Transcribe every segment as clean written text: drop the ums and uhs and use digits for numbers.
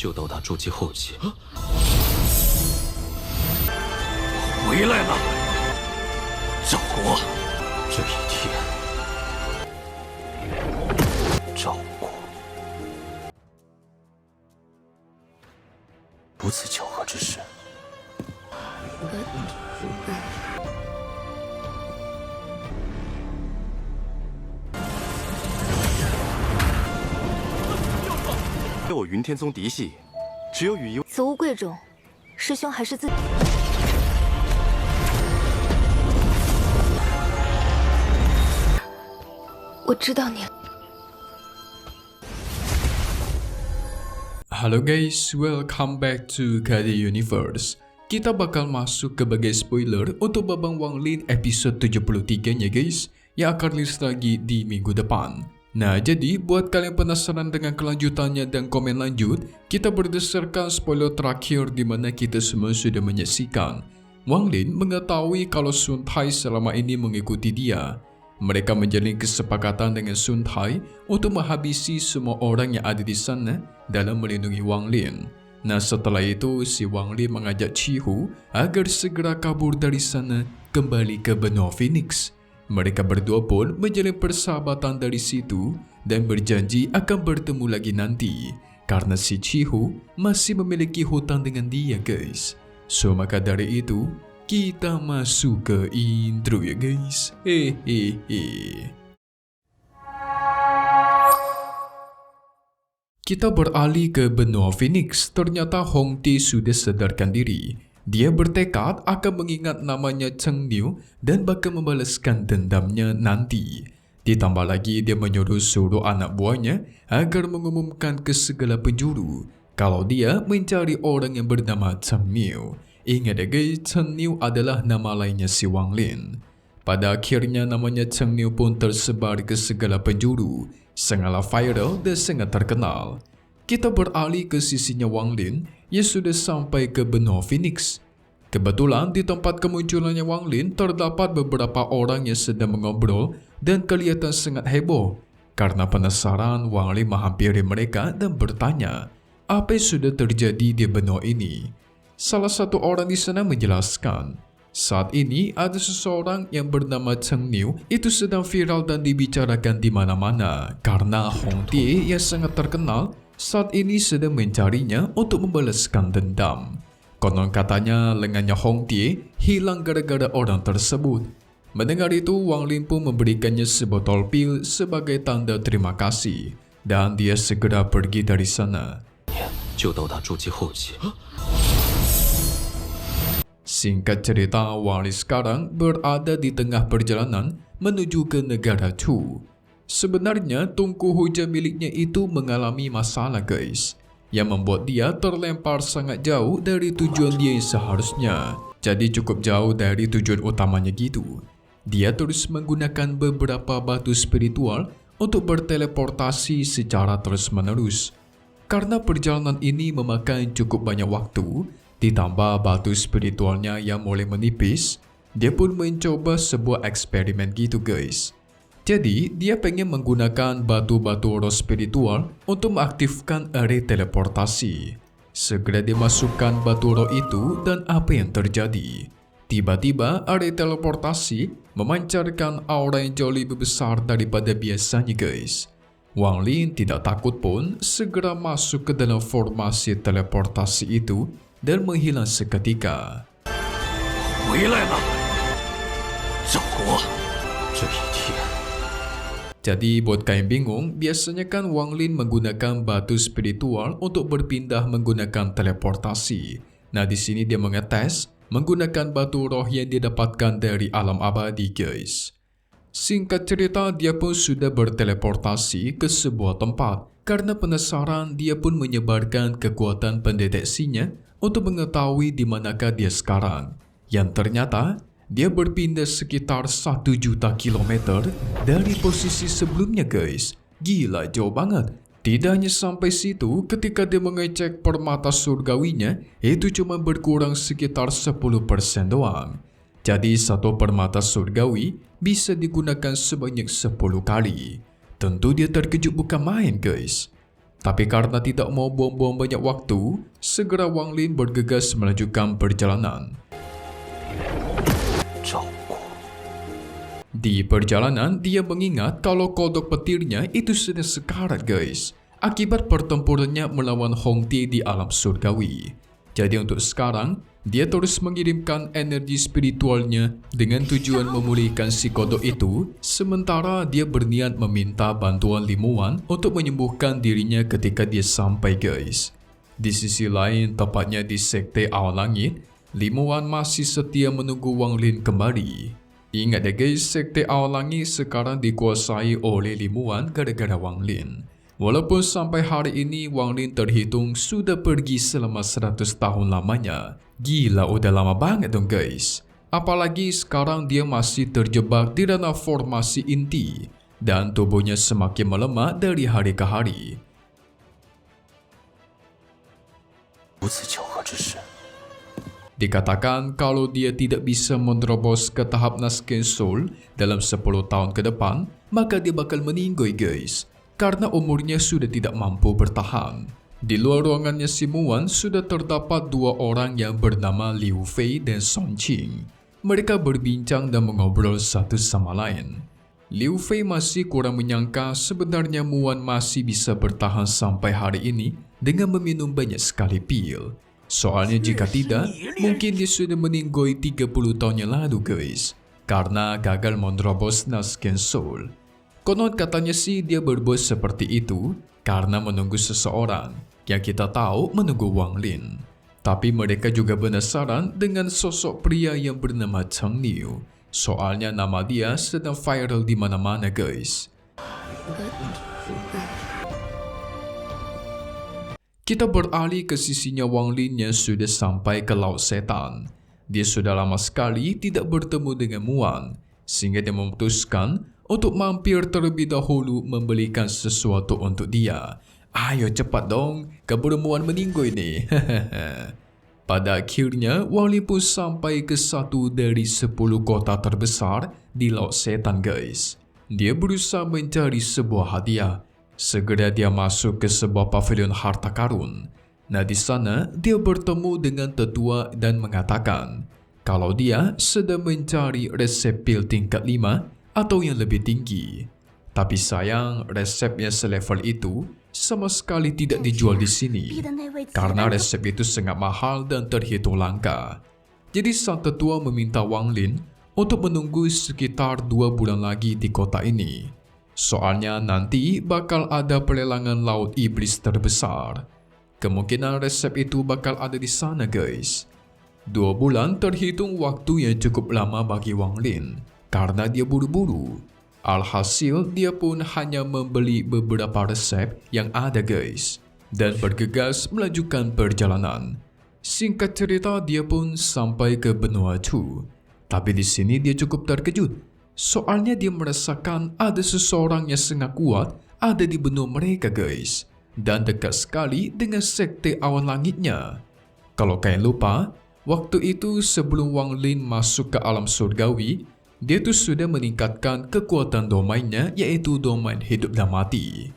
就到达筑基后期。我回来了，赵国。这一天，赵国不似巧合之事。跟我云天宗嫡系，只有与一此物贵重，师兄还是自己。我知道你。 Halo guys, welcome back to KD Universe. Kita bakal masuk ke bagian spoiler untuk Babang Wanglin episode 73 nya guys, yang akan rilis lagi di minggu depan. Nah, jadi buat kalian penasaran dengan kelanjutannya dan komen lanjut, kita berdasarkan spoiler terakhir di mana kita semua sudah menyaksikan Wanglin mengetahui kalau Sun Tai selama ini mengikuti dia. Mereka menjalin kesepakatan dengan Sun Tai untuk menghabisi semua orang yang ada di sana dalam melindungi Wanglin. Nah, setelah itu si Wanglin mengajak Chihu agar segera kabur dari sana kembali ke benua Phoenix. Mereka berdua pun menjalin persahabatan dari situ dan berjanji akan bertemu lagi nanti karena si Chihu masih memiliki hutang dengan dia guys. So maka dari itu kita masuk ke intro ya guys. Kita beralih ke benua Phoenix. Ternyata Hong Tae sudah sadarkan diri. Dia bertekad akan mengingat namanya Cheng Niu dan bakal membalaskan dendamnya nanti. Ditambah lagi dia menyuruh seluruh anak buahnya agar mengumumkan ke segala penjuru kalau dia mencari orang yang bernama Cheng Niu. Ingat ya guys, Cheng Niu adalah nama lainnya si Wanglin. Pada akhirnya namanya Cheng Niu pun tersebar ke segala penjuru, sangatlah viral dan sangat terkenal. Kita beralih ke sisinya Wanglin yang sudah sampai ke benua Phoenix. Kebetulan di tempat kemunculannya Wanglin terdapat beberapa orang yang sedang mengobrol dan kelihatan sangat heboh. Karena penasaran, Wanglin menghampiri mereka dan bertanya, apa yang sudah terjadi di benua ini? Salah satu orang di sana menjelaskan, saat ini ada seseorang yang bernama Cheng Niu itu sedang viral dan dibicarakan di mana-mana karena Hong Tae yang sangat terkenal saat ini sedang mencarinya untuk membalaskan dendam. Konon katanya lengannya Hong Tae hilang gara-gara orang tersebut. Mendengar itu, Wanglin pun memberikannya sebotol pil sebagai tanda terima kasih dan dia segera pergi dari sana. 就到达筑基后期。 Singkat cerita, Wanglin sekarang berada di tengah perjalanan menuju ke negara Chu. Sebenarnya, tungku hujan miliknya itu mengalami masalah guys, yang membuat dia terlempar sangat jauh dari tujuan dia yang seharusnya. Jadi cukup jauh dari tujuan utamanya gitu. Dia terus menggunakan beberapa batu spiritual untuk berteleportasi secara terus-menerus. Karena perjalanan ini memakan cukup banyak waktu, ditambah batu spiritualnya yang mulai menipis, dia pun mencoba sebuah eksperimen gitu guys. Jadi, dia pengen menggunakan batu-batu roh spiritual untuk mengaktifkan area teleportasi. Segera dimasukkan batu roh itu dan apa yang terjadi? Tiba-tiba area teleportasi memancarkan aura yang jauh lebih besar daripada biasanya guys. Wanglin tidak takut pun segera masuk ke dalam formasi teleportasi itu dan menghilang seketika. 回来了，赵国。这一天， Jadi buat kalian bingung, biasanya kan Wanglin menggunakan batu spiritual untuk berpindah menggunakan teleportasi. Nah, di sini dia mengetes menggunakan batu roh yang didapatkan dari alam abadi guys. Singkat cerita, dia pun sudah berteleportasi ke sebuah tempat. Karena penasaran, dia pun menyebarkan kekuatan pendeteksinya untuk mengetahui di manakah dia sekarang. Yang ternyata, dia berpindah sekitar 1 juta kilometer dari posisi sebelumnya guys. Gila, jauh banget. Tidak hanya sampai situ, ketika dia mengecek permata surgawinya, itu cuma berkurang sekitar 10% doang. Jadi satu permata surgawi bisa digunakan sebanyak 10 kali. Tentu dia terkejut bukan main guys. Tapi karena tidak mau buang-buang banyak waktu, segera Wang Lin bergegas melanjutkan perjalanan. 赵国， Di perjalanan, dia mengingat kalau kodok petirnya itu sudah sekarat guys, akibat pertempurannya melawan Hongti di alam surgawi. Jadi untuk sekarang, dia terus mengirimkan energi spiritualnya dengan tujuan memulihkan si kodok itu, sementara dia berniat meminta bantuan Limuan untuk menyembuhkan dirinya ketika dia sampai guys. Di sisi lain, tepatnya di Sekte Awan Langit, Limuan masih setia menunggu Wang Lin kembali. Ingat ya guys, Sekte Awan Langit sekarang dikuasai oleh Limuan gara-gara Wang Lin. Walaupun sampai hari ini Wang Lin terhitung sudah pergi selama 100 tahun lamanya. Gila, udah lama banget dong guys. Apalagi sekarang dia masih terjebak di ranah formasi inti dan tubuhnya semakin melemah dari hari ke hari. 如此巧合之事， Dikatakan kalau dia tidak bisa menerobos ke tahap Nasken Soul dalam 10 tahun ke depan, maka dia bakal meninggoy guys, karena umurnya sudah tidak mampu bertahan. Di luar ruangannya si Muan sudah terdapat 2 orang yang bernama Liu Fei dan Song Qing. Mereka berbincang dan mengobrol satu sama lain. Liu Fei masih kurang menyangka sebenarnya Muan masih bisa bertahan sampai hari ini dengan meminum banyak sekali pil. Soalnya jika tidak, mungkin dia sudah meninggoy 30 tahun yang lalu guys, karena gagal menerobos Nasken Soul. Konon katanya sih dia berbuat seperti itu karena menunggu seseorang yang kita tahu menunggu Wang Lin. Tapi mereka juga penasaran dengan sosok pria yang bernama Cheng Niu. Soalnya nama dia sedang viral di mana-mana guys. Kita beralih ke sisinya Wang Lin yang sudah sampai ke Laut Setan. Dia sudah lama sekali tidak bertemu dengan Muan, sehingga dia memutuskan untuk mampir terlebih dahulu membelikan sesuatu untuk dia. Ayo cepat dong, keburu Muan meninggoy nih. Pada akhirnya, Wang Lin pun sampai ke satu dari 10 kota terbesar di Laut Setan guys. Dia berusaha mencari sebuah hadiah. Segera dia masuk ke sebuah pavilion harta karun. Nah di sana dia bertemu dengan tetua dan mengatakan kalau dia sedang mencari resep pil tingkat 5 atau yang lebih tinggi. Tapi sayang resep yang selevel itu sama sekali tidak dijual di sini karena resep itu sangat mahal dan terhitung langka. Jadi sang tetua meminta Wang Lin untuk menunggu sekitar 2 bulan lagi di kota ini. Soalnya nanti bakal ada pelelangan laut iblis terbesar. Kemungkinan resep itu bakal ada di sana guys. 2 bulan terhitung waktu yang cukup lama bagi Wang Lin karena dia buru-buru. Alhasil dia pun hanya membeli beberapa resep yang ada guys dan bergegas melanjutkan perjalanan. Singkat cerita dia pun sampai ke benua Chu. Tapi di sini dia cukup terkejut. Soalnya dia merasakan ada seseorang yang sangat kuat ada di benua mereka guys. Dan dekat sekali dengan Sekte Awan Langitnya. Kalau kalian lupa, waktu itu sebelum Wang Lin masuk ke alam surgawi, dia tuh sudah meningkatkan kekuatan domainnya yaitu domain hidup dan mati.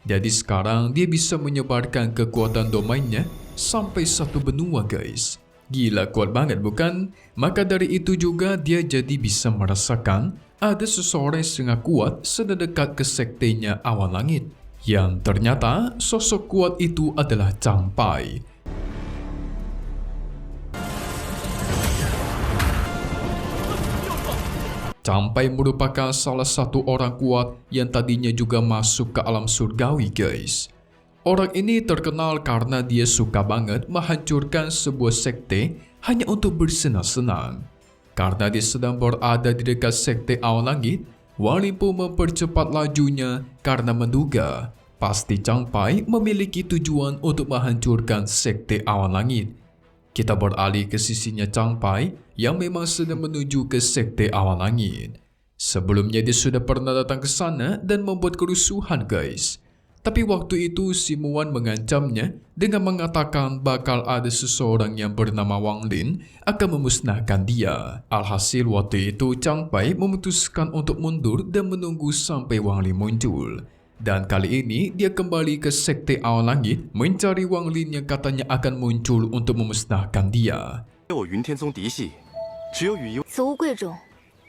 Jadi sekarang dia bisa menyebarkan kekuatan domainnya sampai 1 benua guys. Gila kuat banget bukan? Maka dari itu juga dia jadi bisa merasakan ada seseorang yang sangat kuat sedang dekat ke sektenya Awan Langit. Yang ternyata sosok kuat itu adalah Zhang Pai. Zhang Pai merupakan salah satu orang kuat yang tadinya juga masuk ke alam surgawi guys. Orang ini terkenal karena dia suka banget menghancurkan sebuah sekte hanya untuk bersenang-senang. Karena dia sedang berada di dekat Sekte Awan Langit, Wang Lin pun mempercepat lajunya karena menduga pasti Zhang Pai memiliki tujuan untuk menghancurkan Sekte Awan Langit. Kita beralih ke sisinya Zhang Pai yang memang sedang menuju ke Sekte Awan Langit. Sebelumnya dia sudah pernah datang ke sana dan membuat kerusuhan guys. Tapi waktu itu si Muan mengancamnya dengan mengatakan bakal ada seseorang yang bernama Wang Lin akan memusnahkan dia. Alhasil waktu itu Zhang Pai memutuskan untuk mundur dan menunggu sampai Wang Lin muncul. Dan kali ini dia kembali ke Sekte Awan Langit mencari Wang Lin yang katanya akan muncul untuk memusnahkan dia. 我云天宗嫡系，只有与一 此物贵重，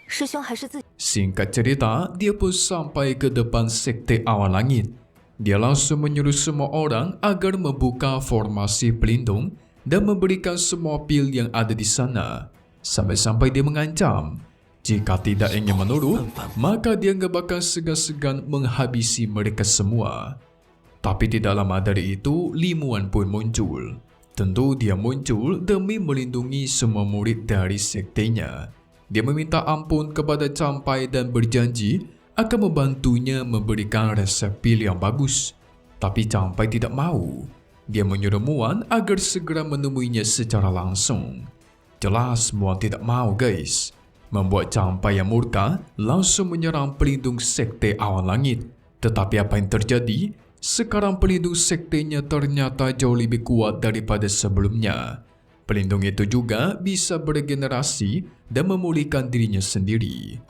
师兄还是自己。 Singkat cerita, dia pun sampai ke depan Sekte Awan Langit. Dia langsung menyuruh semua orang agar membuka formasi pelindung dan memberikan semua pil yang ada di sana. Sampai-sampai dia mengancam, jika tidak ingin menurut, maka dia nggak bakal segan-segan menghabisi mereka semua. Tapi tidak lama dari itu, Li Muan pun muncul. Tentu dia muncul demi melindungi semua murid dari sektenya. Dia meminta ampun kepada Campai dan berjanji akan membantunya memberikan resep pil yang bagus. Tapi Campai tidak mau. Dia menyuruh Muan agar segera menemuinya secara langsung. Jelas Muan tidak mau, guys. Membuat Campai yang murka langsung menyerang pelindung Sekte Awan Langit. Tetapi apa yang terjadi? Sekarang pelindung sektenya ternyata jauh lebih kuat daripada sebelumnya. Pelindung itu juga bisa beregenerasi dan memulihkan dirinya sendiri.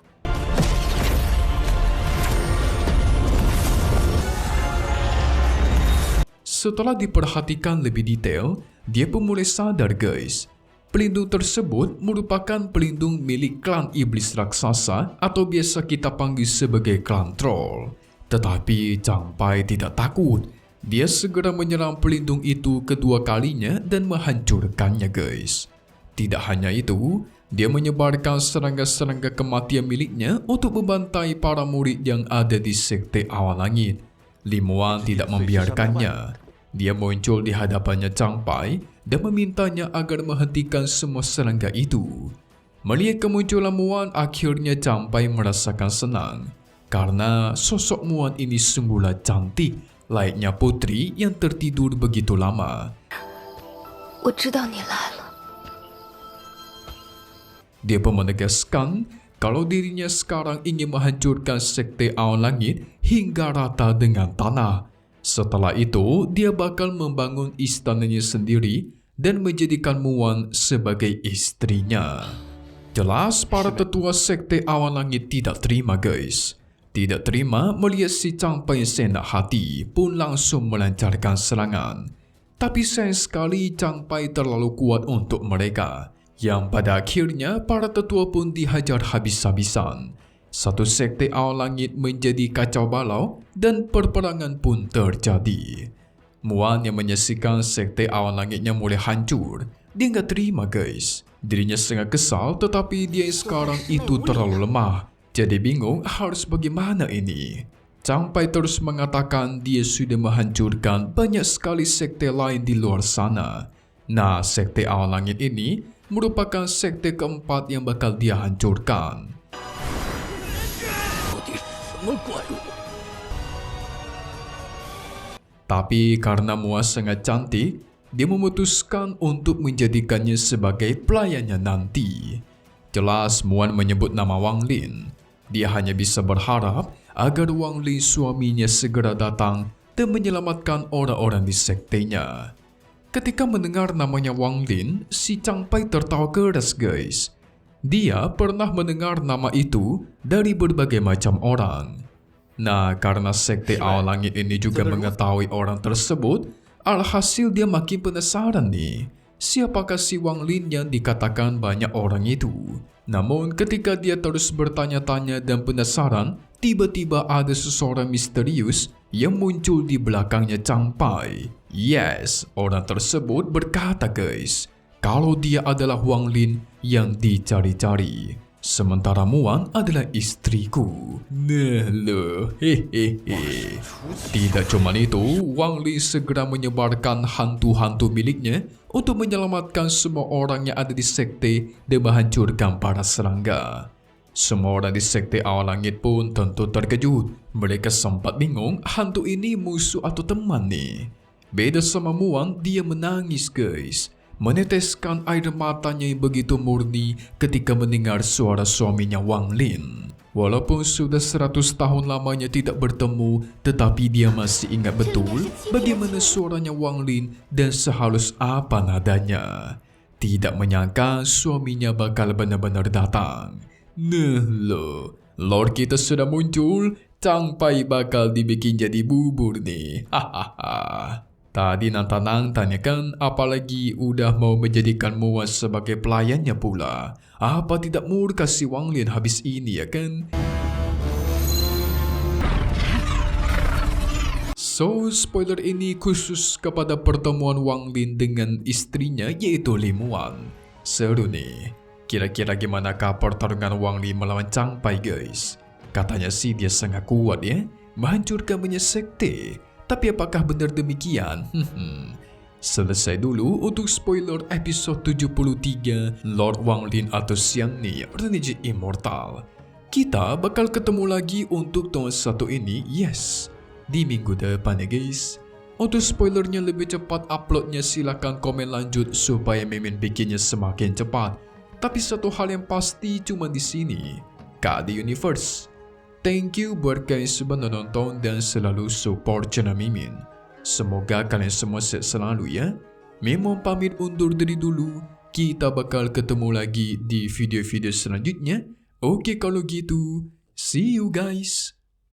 Setelah diperhatikan lebih detail, dia pun mulai sadar, guys. Pelindung tersebut merupakan pelindung milik klan iblis raksasa atau biasa kita panggil sebagai klan troll. Tetapi Campai tidak takut. Dia segera menyerang pelindung itu kedua kalinya dan menghancurkannya, guys. Tidak hanya itu, dia menyebarkan serangga-serangga kematian miliknya untuk membantai para murid yang ada di Sekte Awan Langit. Li Muan tidak membiarkannya. Dia muncul di hadapannya Campai dan memintanya agar menghentikan semua serangga itu. Melihat kemunculan Muan, akhirnya Campai merasakan senang. Karena sosok Muan ini sungguhlah cantik, layaknya putri yang tertidur begitu lama. 我知道你来了。 Dia pun menegaskan kalau dirinya sekarang ingin menghancurkan Sekte Awan Langit hingga rata dengan tanah. Setelah itu, dia bakal membangun istananya sendiri dan menjadikan Muan sebagai istrinya. Jelas para tetua Sekte Awan Langit tidak terima, guys. Tidak terima melihat si Campai seenak hati pun langsung melancarkan serangan. Tapi sayang sekali Campai terlalu kuat untuk mereka, yang pada akhirnya para tetua pun dihajar habis-habisan. Satu Sekte Awan Langit menjadi kacau balau dan perperangan pun terjadi. Muan yang menyaksikan Sekte Awan Langitnya mulai hancur. Dia nggak terima, guys. Dirinya sangat kesal, tetapi dia sekarang itu terlalu lemah. Jadi bingung harus bagaimana ini. Campai terus mengatakan dia sudah menghancurkan banyak sekali sekte lain di luar sana. Nah, Sekte Awan Langit ini merupakan sekte keempat yang bakal dia hancurkan. Tapi karena Muan sangat cantik, dia memutuskan untuk menjadikannya sebagai pelayannya nanti. Jelas Muan menyebut nama Wang Lin. Dia hanya bisa berharap agar Wang Lin suaminya segera datang dan menyelamatkan orang-orang di sektenya. Ketika mendengar namanya Wang Lin, si Campai tertawa keras, guys. Dia pernah mendengar nama itu dari berbagai macam orang. Nah, karena Sekte Awan Langit ini juga mengetahui orang tersebut, alhasil dia makin penasaran nih. Siapakah si Wang Lin yang dikatakan banyak orang itu? Namun ketika dia terus bertanya-tanya dan penasaran, tiba-tiba ada seseorang misterius yang muncul di belakangnya Campai. Yes, orang tersebut berkata, guys, kalau dia adalah Wang Lin yang dicari-cari. Sementara Muan adalah istriku. Nah loh, hehehe. Tidak cuma itu, Wang Lin segera menyebarkan hantu-hantu miliknya untuk menyelamatkan semua orang yang ada di sekte dan menghancurkan para serangga. Semua orang di Sekte Awan Langit pun tentu terkejut. Mereka sempat bingung hantu ini musuh atau teman nih. Beda sama Muan, dia menangis, guys. Meneteskan air matanya yang begitu murni ketika mendengar suara suaminya Wang Lin. Walaupun sudah 100 tahun lamanya tidak bertemu, tetapi dia masih ingat betul bagaimana suaranya Wang Lin dan sehalus apa nadanya. Tidak menyangka suaminya bakal benar-benar datang. Nah loh, Lord kita sudah muncul. Chang Pai bakal dibikin jadi bubur nih. Hahaha. Tadi nantang-nantang ya kan, apalagi udah mau menjadikan Muaz sebagai pelayannya pula. Apa tidak murka si Wang Lin habis ini ya kan? So, spoiler ini khusus kepada pertemuan Wang Lin dengan istrinya yaitu Li Muan. Seru nih. Kira-kira gimanakah pertarungan Wang Lin melawan Chang Pai guys? Katanya sih dia sangat kuat ya, menghancurkan banyak sekte. Tapi apakah benar demikian? Selesai dulu untuk spoiler episode 73 Lord Wang Lin atau Xiang Ni Renegade Immortal. Kita bakal ketemu lagi untuk tahun 1 ini, yes, di minggu depan ya guys. Untuk spoilernya lebih cepat uploadnya silahkan komen lanjut supaya Mimin bikinnya semakin cepat. Tapi satu hal yang pasti cuma di sini, KD Universe. Thank you buat kalian semua nonton dan selalu support channel Mimin. Semoga kalian semua sehat selalu ya. Mimin pamit undur diri dulu. Kita bakal ketemu lagi di video-video selanjutnya. Oke kalau gitu, see you guys.